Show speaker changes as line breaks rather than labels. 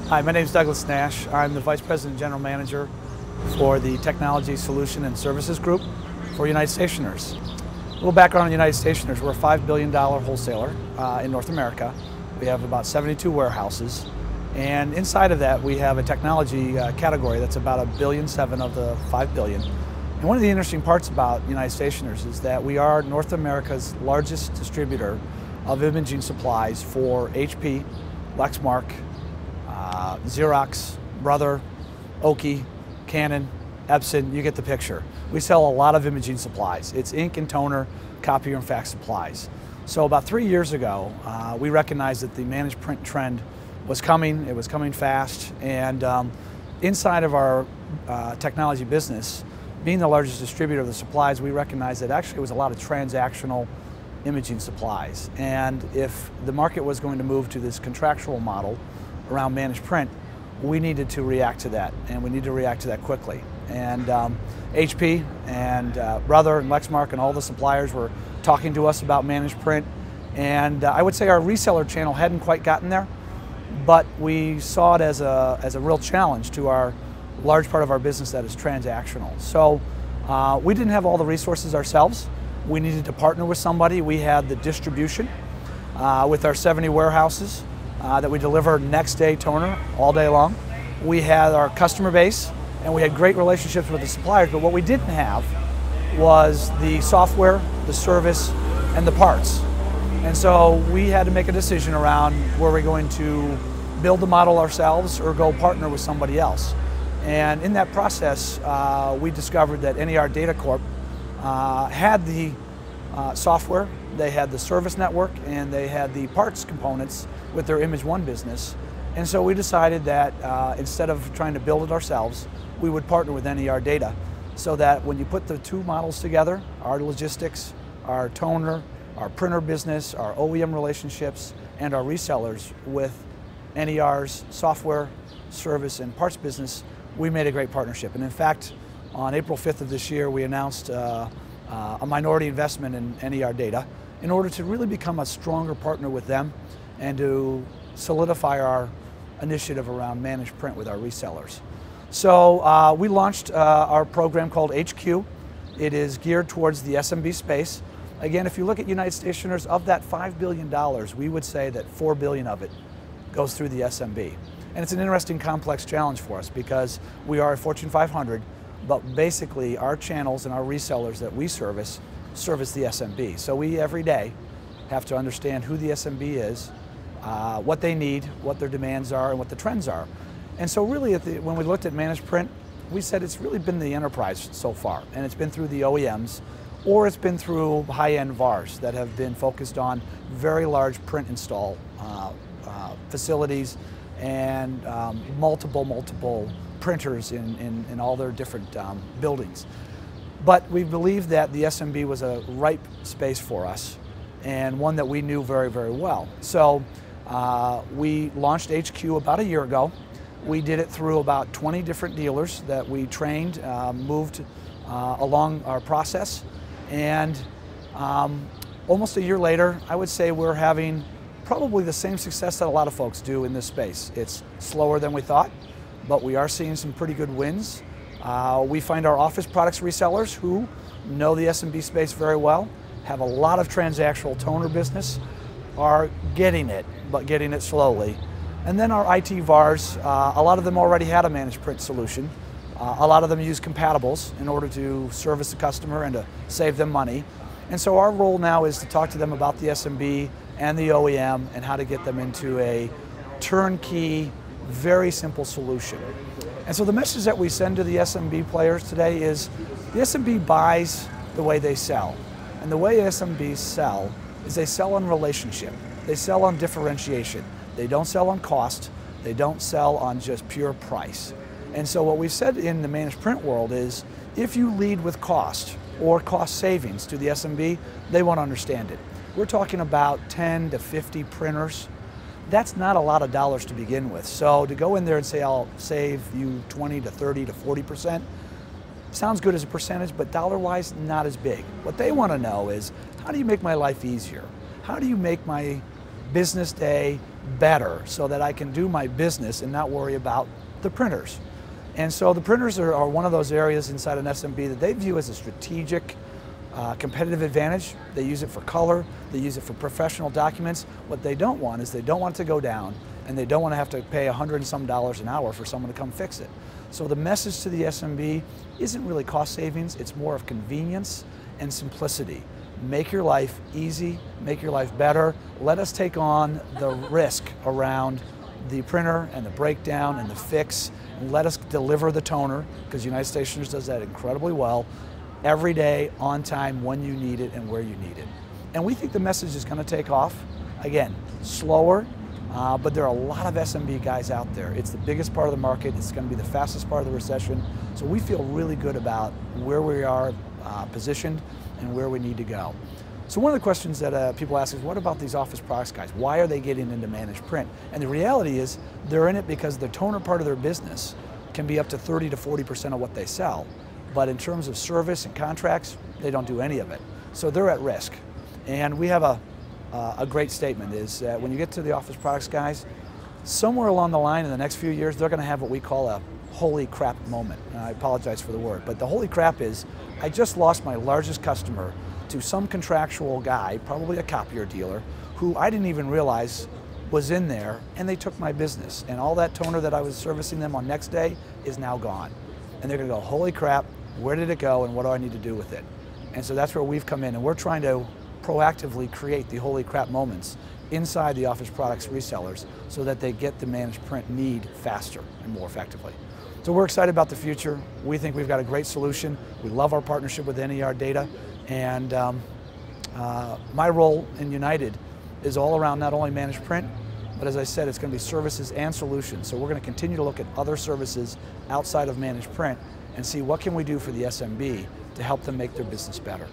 Hi, my name is Douglas Nash. I'm the Vice President and General Manager for the Technology Solution and Services Group for United Stationers. A little background on United Stationers. We're a $5 billion wholesaler in North America. We have about 72 warehouses. And inside of that, we have a technology category that's about $1.7 billion of the $5 billion. And one of the interesting parts about United Stationers is that we are North America's largest distributor of imaging supplies for HP, Lexmark, Xerox, Brother, Oki, Canon, Epson, you get the picture. We sell a lot of imaging supplies. It's ink and toner, copier and fax supplies. So about 3 years ago, we recognized that the managed print trend was coming. It was coming fast, and inside of our technology business, being the largest distributor of the supplies, we recognized that actually it was a lot of transactional imaging supplies. And if the market was going to move to this contractual model around managed print, we needed to react to that, and we need to react to that quickly. And HP and Brother and Lexmark and all the suppliers were talking to us about managed print, and I would say our reseller channel hadn't quite gotten there, but we saw it as a real challenge to our large part of our business that is transactional. So we didn't have all the resources ourselves. We needed to partner with somebody. We had the distribution with our 70 warehouses that we deliver next day toner all day long. We had our customer base, and we had great relationships with the suppliers, but what we didn't have was the software, the service, and the parts. And so we had to make a decision around, were we going to build the model ourselves or go partner with somebody else? And in that process, we discovered that NER Data Corp had the software, they had the service network, and they had the parts components with their Image One business. And so we decided that instead of trying to build it ourselves, we would partner with NER Data, so that when you put the two models together, our logistics, our toner, our printer business, our OEM relationships, and our resellers with NER's software, service, and parts business, we made a great partnership. And in fact, on April 5th of this year, we announced a minority investment in NER Data in order to really become a stronger partner with them and to solidify our initiative around managed print with our resellers. So we launched our program called HQ. It is geared towards the SMB space. Again, if you look at United Stationers, of that $5 billion, we would say that $4 billion of it goes through the SMB. And it's an interesting, complex challenge for us because we are a Fortune 500, but basically our channels and our resellers that we service the SMB. So we, every day, have to understand who the SMB is, what they need, what their demands are, and what the trends are. And so really, when we looked at managed print, we said it's really been the enterprise so far, and it's been through the OEMs, or it's been through high-end VARs that have been focused on very large print install facilities and multiple printers in all their different buildings. But we believed that the SMB was a ripe space for us, and one that we knew very, very well. So we launched HQ about a year ago. We did it through about 20 different dealers that we trained, moved along our process, and almost a year later, I would say we're having probably the same success that a lot of folks do in this space. It's slower than we thought, but we are seeing some pretty good wins. We find our office products resellers who know the SMB space very well, have a lot of transactional toner business, are getting it, but getting it slowly. And then our IT VARs, a lot of them already had a managed print solution. A lot of them use compatibles in order to service the customer and to save them money. And so our role now is to talk to them about the SMB and the OEM and how to get them into a turnkey, very simple solution. And so the message that we send to the SMB players today is the SMB buys the way they sell. And the way SMBs sell is they sell on relationship. They sell on differentiation. They don't sell on cost. They don't sell on just pure price. And so what we've said in the managed print world is if you lead with cost or cost savings to the SMB, they won't understand it. We're talking about 10 to 50 printers. That's not a lot of dollars to begin with. So to go in there and say, I'll save you 20 to 30 to 40%, sounds good as a percentage, but dollar-wise, not as big. What they want to know is, how do you make my life easier? How do you make my business day better so that I can do my business and not worry about the printers. And so the printers are one of those areas inside an SMB that they view as a strategic competitive advantage. They use it for color, they use it for professional documents. What they don't want is they don't want it to go down, and they don't want to have to pay $100 and some an hour for someone to come fix it. So the message to the SMB isn't really cost savings, it's more of convenience and simplicity. Make your life easy, make your life better. Let us take on the risk around the printer and the breakdown and the fix, and let us deliver the toner, because United Stationers does that incredibly well, every day, on time, when you need it and where you need it. And we think the message is going to take off. Again, slower, but there are a lot of SMB guys out there. It's the biggest part of the market. It's going to be the fastest part of the recession. So we feel really good about where we are positioned and where we need to go. So one of the questions that people ask is, what about these office products guys? Why are they getting into managed print? And the reality is, they're in it because the toner part of their business can be up to 30 to 40% of what they sell. But in terms of service and contracts, they don't do any of it. So they're at risk. And we have a great statement, is that when you get to the office products guys, somewhere along the line in the next few years, they're going to have what we call a holy crap moment. And I apologize for the word, but the holy crap is, I just lost my largest customer to some contractual guy, probably a copier dealer, who I didn't even realize was in there, and they took my business. And all that toner that I was servicing them on next day is now gone. And they're going to go, holy crap, where did it go and what do I need to do with it? And so that's where we've come in, and we're trying to proactively create the holy crap moments inside the office products resellers so that they get the managed print need faster and more effectively. So we're excited about the future. We think we've got a great solution. We love our partnership with NER Data, and my role in United is all around not only managed print, but as I said, it's going to be services and solutions. So we're going to continue to look at other services outside of managed print and see what can we do for the SMB to help them make their business better.